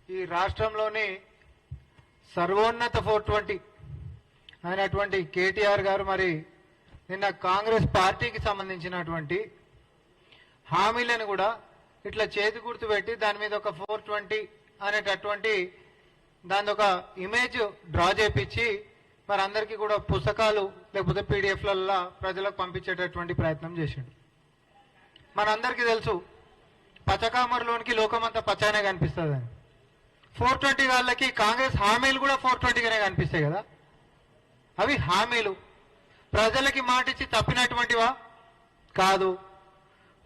ఈ రాష్ట్రంలోని సర్వోన్నత 420 అయినటువంటి కేటీఆర్ గారు మరి నిన్న కాంగ్రెస్ పార్టీకి సంబంధించినటువంటి హామీలను కూడా ఇట్లా చేతి గుర్తు పెట్టి దాని మీద ఒక 420 అనేటటువంటి దాని ఒక ఇమేజ్ డ్రా చేపించి మరి అందరికీ కూడా పుస్తకాలు లేకపోతే పీడిఎఫ్లలో ప్రజలకు పంపించేటటువంటి ప్రయత్నం చేసిండు. మనందరికీ తెలుసు పచ్చకామర్లోనికి లోకమంతా పచ్చనే కనిపిస్తుంది. 420 వాళ్ళకి కాంగ్రెస్ హామీలు కూడా 420గానే కనిపిస్తాయి కదా. అవి హామీలు ప్రజలకి మాటిచ్చి తప్పినటువంటివా కాదు.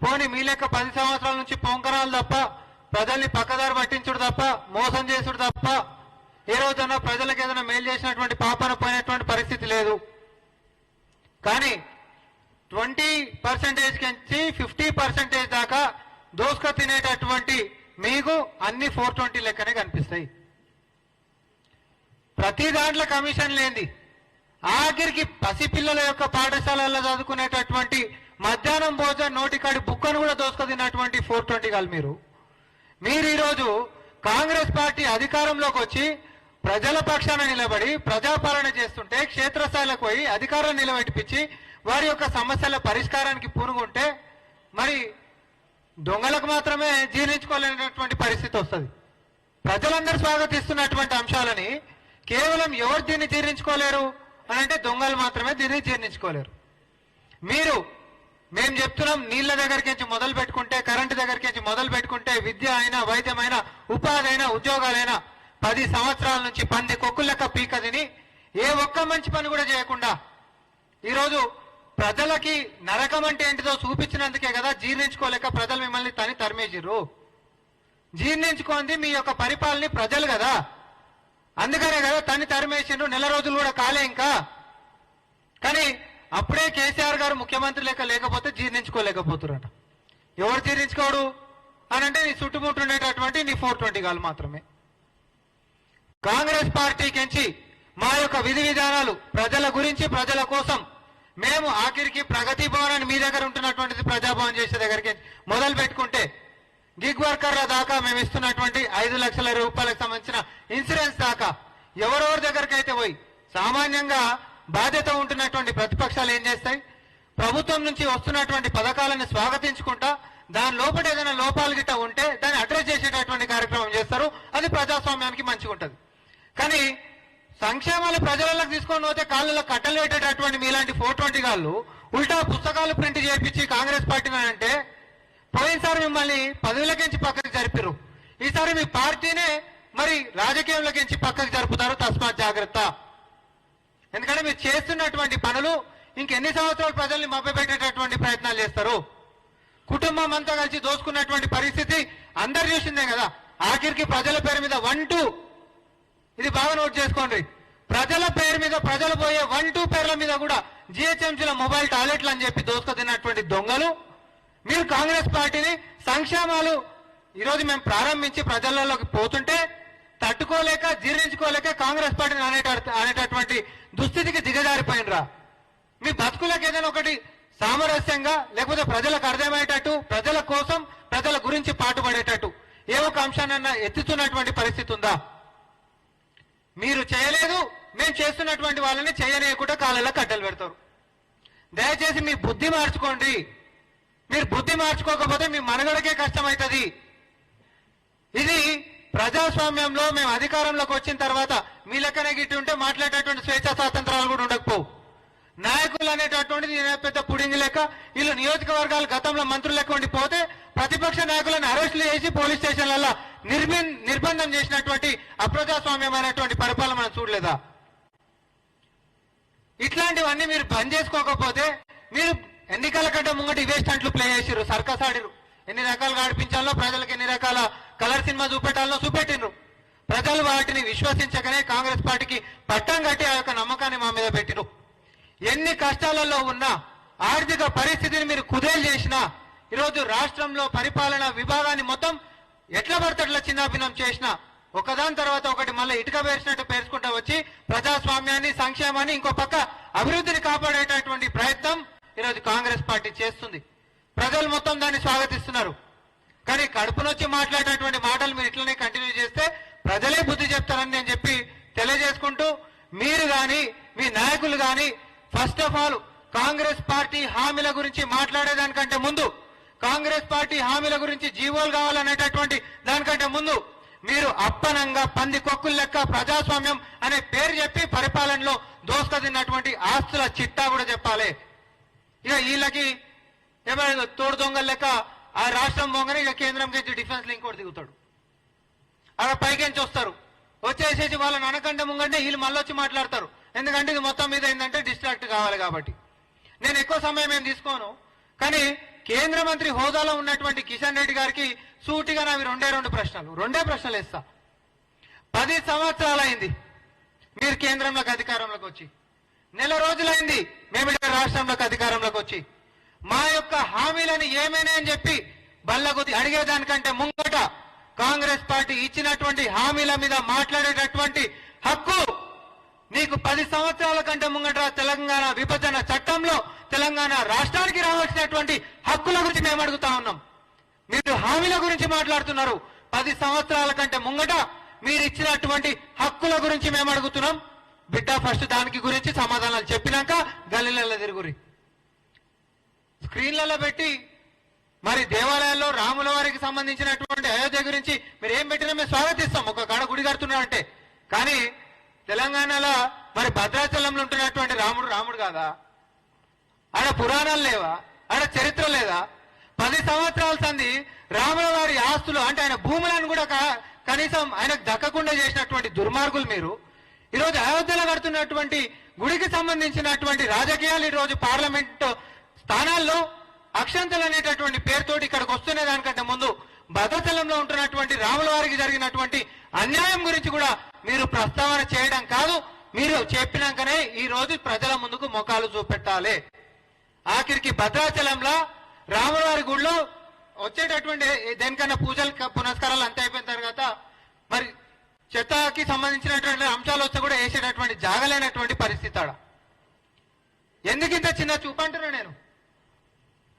పోనీ మీ లెక్క 10 సంవత్సరాల నుంచి పొంకరాలు తప్ప, ప్రజల్ని పక్కదారి పట్టించుడు తప్ప, మోసం చేసుడు తప్ప ఏ రోజన్నా ప్రజలకు ఏదైనా మేలు చేసినటువంటి పాపన పోయినటువంటి పరిస్థితి లేదు. కానీ 20% నుంచి 50% దాకా దోసుక తినేటటువంటి మీకు అన్ని 420 లెక్కనే కనిపిస్తాయి. ప్రతి దాంట్లో కమిషన్ లేనిది ఆఖరికి పసిపిల్లల యొక్క పాఠశాలల్లో చదువుకునేటటువంటి మధ్యాహ్నం భోజనం నోటికాడి బుక్కను కూడా దోసుక తిన్నటువంటి 420 కాదు మీరు ఈరోజు కాంగ్రెస్ పార్టీ అధికారంలోకి వచ్చి ప్రజల పక్షాన నిలబడి ప్రజాపాలన చేస్తుంటే క్షేత్రస్థాయిలకు పోయి అధికారం నిలబెట్టిపించి వారి యొక్క సమస్యల పరిష్కారానికి పూనుకుంటే మరి దొంగలకు మాత్రమే జీర్ణించుకోలేనటువంటి పరిస్థితి వస్తుంది. ప్రజలందరూ స్వాగతిస్తున్నటువంటి అంశాలని కేవలం ఎవరు దీన్ని జీర్ణించుకోలేరు అని అంటే దొంగలు మాత్రమే దీన్ని జీర్ణించుకోలేరు. మేము చెప్తున్నాం, నీళ్ల దగ్గరికి మొదలు పెట్టుకుంటే, కరెంటు దగ్గరికి మొదలు పెట్టుకుంటే, విద్య అయినా, వైద్యమైనా, ఉపాధి అయినా, ఉద్యోగాలైనా 10 సంవత్సరాల నుంచి 10 కొక్కుల లెక్క పీక తిని ఏ ఒక్క మంచి పని కూడా చేయకుండా ఈరోజు ప్రజలకి నరకం అంటే ఏంటిదో చూపించినందుకే కదా జీర్ణించుకోలేక ప్రజలు మిమ్మల్ని తరిమేసిర్రు. జీర్ణించుకోండి మీ యొక్క పరిపాలన ప్రజలు కదా, అందుకనే కదా తరిమేసిండ్రు. నెల రోజులు కూడా కాలే ఇంకా. కానీ అప్పుడే కేసీఆర్ గారు ముఖ్యమంత్రి లేకపోతే జీర్ణించుకోలేకపోతురట. ఎవరు జీర్ణించుకోడు అని అంటే నీ చుట్టుముట్టు ఉండేటటువంటి నీ 420 గాలు మాత్రమే. కాంగ్రెస్ పార్టీకించి మా యొక్క విధి విధానాలు ప్రజల గురించి, ప్రజల కోసం మేము ఆఖరికి ప్రగతి భవన్ అని మీ దగ్గర ఉంటున్నటువంటిది ప్రజాభవన్ చేసే దగ్గరికి మొదలు పెట్టుకుంటే గిగ్ వర్కర్ల దాకా మేము ఇస్తున్నటువంటి 5 లక్షల రూపాయలకు సంబంధించిన ఇన్సూరెన్స్ దాకా ఎవరెవరి దగ్గరికి అయితే పోయి సామాన్యంగా బాధ్యత ఉంటున్నటువంటి ప్రతిపక్షాలు ఏం చేస్తాయి, ప్రభుత్వం నుంచి వస్తున్నటువంటి పథకాలను స్వాగతించుకుంటా దాని లోపల ఏదైనా లోపాలు గిట్ట ఉంటే దాన్ని అడ్రస్ చేసేటటువంటి కార్యక్రమం చేస్తారు. అది ప్రజాస్వామ్యానికి మంచిగా ఉంటుంది. కానీ సంక్షేమాలు ప్రజలకు తీసుకొని పోతే కాళ్ళలో కట్టలు పెట్టేటటువంటి మీలాంటి 420 గాళ్ళు ఉల్టా పుస్తకాలు ప్రింట్ చేయించి కాంగ్రెస్ పార్టీని అంటే పోయినసారి మిమ్మల్ని పదవులకించి పక్కకి జరిపారు, ఈసారి మీ పార్టీనే మరి రాజకీయంలోకించి పక్కకి జరుపుతారు. తస్మాత్ జాగ్రత్త. ఎందుకంటే మీరు చేస్తున్నటువంటి పనులు ఇంకెన్ని సంవత్సరాలు ప్రజల్ని మభ్యపెట్టేటటువంటి ప్రయత్నాలు చేస్తారు. కుటుంబం అంతా కలిసి దోసుకున్నటువంటి పరిస్థితి అందరు చూసిందే కదా. ఆఖరికి ప్రజల పేరు మీద 1-2 ఇది బాగా నోట్ చేసుకోండి. ప్రజల పేరు మీద ప్రజలు పోయే 1-2 పేర్ల మీద కూడా జిహెచ్ఎంసీల మొబైల్ టాయిలెట్లు అని చెప్పి దోసుకు తిన్నటువంటి దొంగలు మీరు. కాంగ్రెస్ పార్టీని సంక్షేమాలు ఈరోజు మేము ప్రారంభించి ప్రజలలోకి పోతుంటే తట్టుకోలేక జీర్ణించుకోలేక కాంగ్రెస్ పార్టీని అనేటటువంటి దుస్థితికి దిగజారిపోయినరా. మీ బతుకులకు ఏదైనా ఒకటి సామరస్యంగా లేకపోతే ప్రజలకు అర్థమయ్యేటట్టు, ప్రజల కోసం, ప్రజల గురించి పాటుపడేటట్టు ఏ ఒక్క అంశానన్నా ఎత్తుతున్నటువంటి పరిస్థితి ఉందా? మీరు చేయలేదు. మేము చేస్తున్నటువంటి వాళ్ళని చేయనీయకుండా కాళ్ళలో కట్టెలు పెడతారు. దయచేసి మీ బుద్ధి మార్చుకోండి. మీరు బుద్ధి మార్చుకోకపోతే మీ మనుగడకే కష్టమవుతుంది. ఇది ప్రజాస్వామ్యంలో మేము అధికారంలోకి వచ్చిన తర్వాత మీ లెక్కనే గిట్టి ఉంటే మాట్లాడేటటువంటి స్వేచ్ఛా స్వాతంత్రాలు కూడా ఉండకపోవు. నాయకులు అనేటటువంటిది పెద్ద పుడింగి లెక్క వీళ్ళు నియోజకవర్గాలు గతంలో మంత్రులు లెక్క ఉండిపోతే ప్రతిపక్ష నాయకులను అరెస్టులు చేసి పోలీస్ స్టేషన్లలో నిర్బంధం చేసినటువంటి అప్రజాస్వామ్యమైనటువంటి పరిపాలన మనం చూడలేదా? ఇట్లాంటివన్నీ మీరు బంద్ చేసుకోకపోతే మీరు ఎన్నికల కంటే ముంగటి ఇవే స్టంట్లు ప్లే చేసిర్రు, సర్కస్ ఆడిరు. ఎన్ని రకాలుగా ఆడిపించాలో, ప్రజలకు ఎన్ని రకాల కలర్ సినిమా చూపెట్టాలో చూపెట్టిండ్రు. ప్రజలు వాటిని విశ్వసించకనే కాంగ్రెస్ పార్టీకి పట్టం కట్టి ఆ యొక్క నమ్మకాన్ని మా మీద పెట్టిరు. ఎన్ని కష్టాలలో ఉన్నా, ఆర్థిక పరిస్థితిని మీరు కుదేలు చేసినా, ఈరోజు రాష్ట్రంలో పరిపాలన విభాగాన్ని మొత్తం ఎట్లా పడతట్లా చిన్నాభిన్నం చేసినా ఒకదాని తర్వాత ఒకటి మళ్ళీ ఇటుక పేర్చినట్టు పేర్చుకుంటా వచ్చి ప్రజాస్వామ్యాన్ని, సంక్షేమాన్ని, ఇంకో పక్క అభివృద్ధిని కాపాడేటటువంటి ప్రయత్నం ఈరోజు కాంగ్రెస్ పార్టీ చేస్తుంది. ప్రజలు మొత్తం దాన్ని స్వాగతిస్తున్నారు. కానీ కడుపునొచ్చి మాట్లాడేటువంటి మాటలు మీరు ఇట్లనే కంటిన్యూ చేస్తే మీరు గాని మీ నాయకులు గాని first of all Congress party హామీల గురించి మాట్లాడేదానికంటే ముందు, కాంగ్రెస్ పార్టీ హామీల గురించి జీవోలు కావాలనేటటువంటి దానికంటే ముందు మీరు అప్పనంగా పంది కొక్కులు లెక్క ప్రజాస్వామ్యం అనే పేరు చెప్పి పరిపాలనలో దోసుకతిన్నటువంటి ఆస్తుల చిట్టా కూడా చెప్పాలి. ఇక వీళ్ళకి ఏమైనా తోడు దొంగల లెక్క ఆ రాష్ట్రం పోగానే ఇక కేంద్రం నుంచి డిఫెన్స్ లింక్ కూడా దిగుతాడు. అక్కడ పైకెంచి వస్తారు, వచ్చేసేసి వాళ్ళని అనకంటే ముంగంటే వీళ్ళు మళ్ళీ వచ్చి మాట్లాడతారు. ఎందుకంటే ఇది మొత్తం మీద ఏంటంటే డిస్ట్రాక్ట్ కావాలి కాబట్టి. నేను ఎక్కువ సమయం ఏం తీసుకోను, కానీ కేంద్ర మంత్రి హోదాలో ఉన్నటువంటి కిషన్ రెడ్డి గారికి సూటిగా నావి రెండే ప్రశ్నలు ఇస్తా. 10 సంవత్సరాలైంది మీరు కేంద్రంలోకి అధికారంలోకి వచ్చి, నెల రోజులైంది మేము ఇక్కడ రాష్ట్రంలోకి అధికారంలోకి వచ్చి. మా యొక్క హామీలను ఏమైనా అని చెప్పి బల్లగుద్ది అడిగేదానికంటే ముంగట కాంగ్రెస్ పార్టీ ఇచ్చినటువంటి హామీల మీద మాట్లాడేటటువంటి హక్కు నీకు 10 సంవత్సరాల కంటే ముంగట తెలంగాణ విభజన చట్టంలో తెలంగాణ రాష్ట్రానికి రావాల్సినటువంటి హక్కుల గురించి మేము అడుగుతా ఉన్నాం. మీరు హామీల గురించి మాట్లాడుతున్నారు. 10 సంవత్సరాల కంటే ముంగట మీరు ఇచ్చినటువంటి హక్కుల గురించి మేము అడుగుతున్నాం. బిడ్డ ఫస్ట్ దానికి గురించి సమాధానాలు చెప్పినాక గల్లీలలో తిరుగురి. స్క్రీన్లలో పెట్టి మరి దేవాలయాల్లో రాముల వారికి సంబంధించినటువంటి అయోధ్య గురించి మీరు ఏం పెట్టినా మేము స్వాగతిస్తాం, ఒక కాడ గుడి కడుతున్నారంటే. కానీ తెలంగాణలో మరి భద్రాచలంలో ఉంటున్నటువంటి రాముడు కాదా? ఆడ పురాణాలు లేవా? ఆడ చరిత్ర లేదా? 10 సంవత్సరాల సంది రాముల వారి ఆస్తులు అంటే ఆయన భూములను కూడా కనీసం ఆయనకు దక్కకుండా చేసినటువంటి దుర్మార్గులు మీరు. ఈరోజు అయోధ్యలో కడుతున్నటువంటి గుడికి సంబంధించినటువంటి రాజకీయాలు ఈరోజు పార్లమెంట్ స్థానాల్లో అక్షంతలు అనేటటువంటి పేరుతోటి ఇక్కడికి వస్తున్న దానికంటే ముందు భద్రాచలంలో ఉంటున్నటువంటి రాముల వారికి జరిగినటువంటి అన్యాయం గురించి కూడా మీరు ప్రస్తావన చేయడం కాదు, మీరు చెప్పినాకనే ఈ రోజు ప్రజల ముందుకు మొఖాలు చూపెట్టాలి. ఆఖరికి భద్రాచలంలో రాములవారి గుడిలో వచ్చేటటువంటి దేనికన్నా పూజలు పునస్కారాలు అంతా అయిపోయిన తర్వాత మరి చెత్తకి సంబంధించినటువంటి అంశాలు వస్తే కూడా వేసేటటువంటి జాగలేనటువంటి పరిస్థితి ఆడ. ఎందుకు ఇంత చిన్న చూపంటున్నా నేను?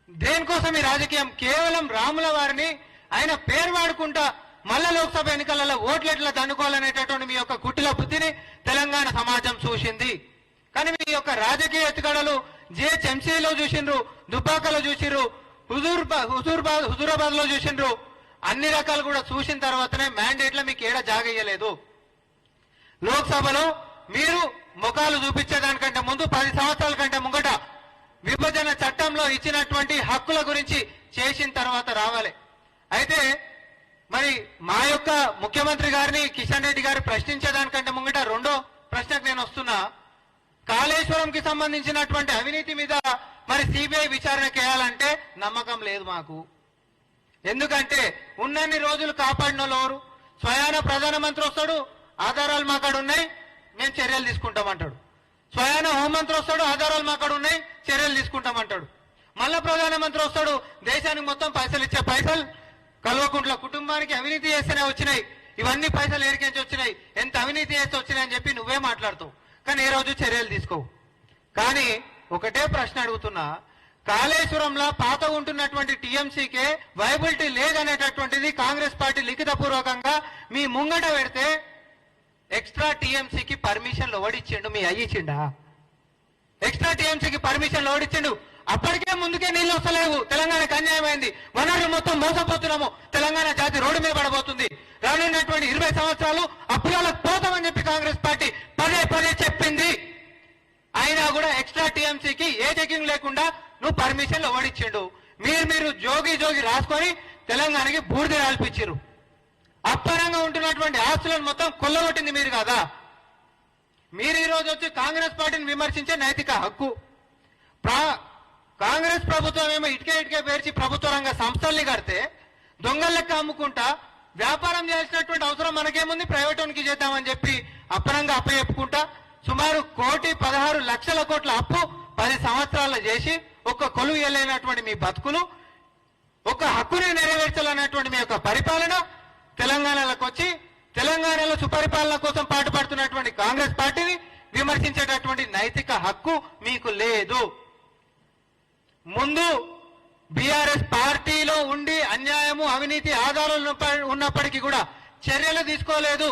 దేనికోసం ఈ రాజకీయం? కేవలం రాముల వారిని ఆయన పేరు వాడుకుంటా మళ్ళా లోక్సభ ఎన్నికలలో ఓట్లెట్లా దండుకోవాలనేటటువంటి మీ యొక్క కుటిల బుద్ధిని తెలంగాణ సమాజం చూసింది. కానీ మీ యొక్క రాజకీయ ఎత్తుగడలు జిహెచ్ఎంసీలో చూసిండ్రు, దుబ్బాకలో చూసిండ్రు, హుజూరాబాద్ లో చూసిండ్రు. అన్ని రకాలు కూడా చూసిన తర్వాతనే మ్యాండేట్లో మీకు ఏడా జాగయ్యలేదు. లోక్సభలో మీరు ముఖాలు చూపించేదానికంటే ముందు 10 సంవత్సరాల కంటే ముంగట విభజన చట్టంలో ఇచ్చినటువంటి హక్కుల గురించి చేసిన తర్వాత రావాలి. అయితే మరి మా యొక్క ముఖ్యమంత్రి గారిని కిషన్ రెడ్డి గారు ప్రశ్నించేదానికంటే ముంగట రెండో ప్రశ్నకు నేను వస్తున్నా. కాళేశ్వరంకి సంబంధించినటువంటి అవినీతి మీద మరి సిబిఐ విచారణ చేయాలంటే నమ్మకం లేదు మాకు. ఎందుకంటే ఉన్నన్ని రోజులు కాపాడిన వాళ్ళు స్వయాన ప్రధానమంత్రి వస్తాడు, ఆధారాలు మా కాడ ఉన్నాయి, మేము చర్యలు తీసుకుంటామంటాడు. స్వయాన హోంమంత్రి వస్తాడు, ఆధారాలు మా కాడ ఉన్నాయి, చర్యలు తీసుకుంటామంటాడు. మళ్ళా ప్రధానమంత్రి వస్తాడు, దేశానికి మొత్తం పైసలు ఇచ్చే పైసలు కల్వకుంట్ల కుటుంబానికి అవినీతి చేస్తేనే వచ్చినాయి, ఇవన్నీ పైసలు ఏరికేంచి వచ్చినాయి, ఎంత అవినీతి చేస్తే వచ్చినాయి అని చెప్పి నువ్వే మాట్లాడుతావు. కానీ ఏ రోజు చర్యలు తీసుకోవు. కానీ ఒకటే ప్రశ్న అడుగుతున్నా, కాళేశ్వరంలో పాత ఉంటున్నటువంటి టీఎంసీకే వైబిలిటీ లేదనేటటువంటిది కాంగ్రెస్ పార్టీ లిఖిత పూర్వకంగా మీ ముంగట పెడితే ఎక్స్ట్రా టీఎంసీకి పర్మిషన్లు ఓడిచ్చిండు, మీ అయ్యిచ్చిండా? ఎక్స్ట్రా టీఎంసీకి పర్మిషన్లు ఓడిచ్చిండు. అప్పటికే ముందుకే నీళ్లు వస్తలేవు, తెలంగాణకు అన్యాయమైంది, వనరులు మొత్తం మోసపోతున్నాము, తెలంగాణ జాతి రోడ్డు మీద పడబోతుంది, రానున్నటువంటి 20 సంవత్సరాలు అప్పులకు పోతామని చెప్పి కాంగ్రెస్ పార్టీ పదే చెప్పింది. అయినా కూడా ఎక్స్ట్రా టీఎంసీకి ఏ చెకింగ్ లేకుండా నువ్వు పర్మిషన్లు ఓడిచ్చిండు. మీరు జోగి రాసుకొని తెలంగాణకి బూడిద రాల్పించారు. అప్పరంగా ఉంటున్నటువంటి ఆస్తులను మొత్తం కొల్లగొట్టింది మీరు కదా. మీరు ఈ రోజు వచ్చి కాంగ్రెస్ పార్టీని విమర్శించే నైతిక హక్కు. కాంగ్రెస్ ప్రభుత్వం ఏమో ఇటుకే పేర్చి ప్రభుత్వ రంగ సంస్థల్ని కడితే దొంగల లెక్క అమ్ముకుంటా వ్యాపారం చేయాల్సినటువంటి అవసరం మనకేముంది, ప్రైవేట్ చేద్దామని చెప్పి అప్పనంగా అప్పచెప్పుకుంటా సుమారు 1,16,00,000 కోట్ల అప్పు 10 సంవత్సరాల్లో చేసి ఒక్క కొలువు వెళ్ళినటువంటి మీ బతుకులు, ఒక హక్కుని నెరవేర్చాలన్నటువంటి మీ యొక్క పరిపాలన తెలంగాణలోకి వచ్చి తెలంగాణలో సుపరిపాలన కోసం పాటుపడుతున్నటువంటి కాంగ్రెస్ పార్టీని విమర్శించేటటువంటి నైతిక హక్కు మీకు లేదు. ముందు బీఆర్ఎస్ పార్టీలో ఉండి అన్యాయము అవినీతి ఆధారాలు ఉన్నప్పటికీ కూడా చర్యలు తీసుకోలేదు.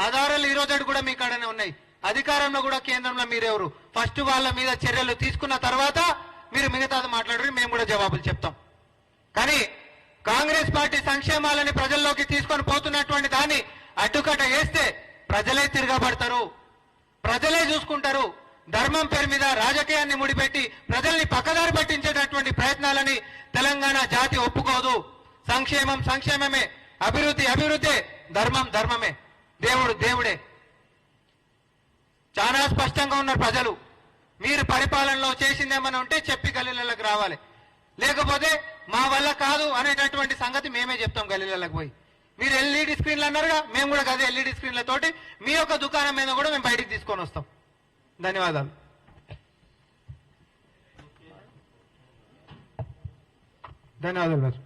ఆధారాలు ఈ రోజు కూడా మీ కాడనే ఉన్నాయి. అధికారంలో కూడా కేంద్రంలో మీరెవరు? ఫస్ట్ వాళ్ళ మీద చర్యలు తీసుకున్న తర్వాత మీరు మిగతాది మాట్లాడరు, మేము కూడా జవాబులు చెప్తాం. కానీ కాంగ్రెస్ పార్టీ సంక్షేమాలని ప్రజల్లోకి తీసుకొని పోతున్నటువంటి దాన్ని అడ్డుకట్ట వేస్తే ప్రజలే తిరగబడతారు, ప్రజలే చూసుకుంటారు. ధర్మం పేరు మీద రాజకీయాన్ని ముడిపెట్టి ప్రజల్ని పక్కదారి పట్టించేటటువంటి ప్రయత్నాలని తెలంగాణ జాతి ఒప్పుకోదు. సంక్షేమం సంక్షేమమే, అభివృద్ధి అభివృద్ధే, ధర్మం ధర్మమే, దేవుడు దేవుడే. చాలా స్పష్టంగా ఉన్నారు ప్రజలు. మీరు పరిపాలనలో చేసిందేమని ఉంటే చెప్పి గల్లీలకు రావాలి, లేకపోతే మా వల్ల కాదు అనేటటువంటి సంగతి మేమే చెప్తాం గల్లీలకు పోయి. మీరు ఎల్ఈడి స్క్రీన్లు అన్నారుగా, మేము కూడా అదే ఎల్ఈడి స్క్రీన్లతోటి మీ యొక్క దుకాణం మీద కూడా మేము బయటికి తీసుకొని వస్తాం. ధన్యవాదాలు. ధన్యవాదాలు.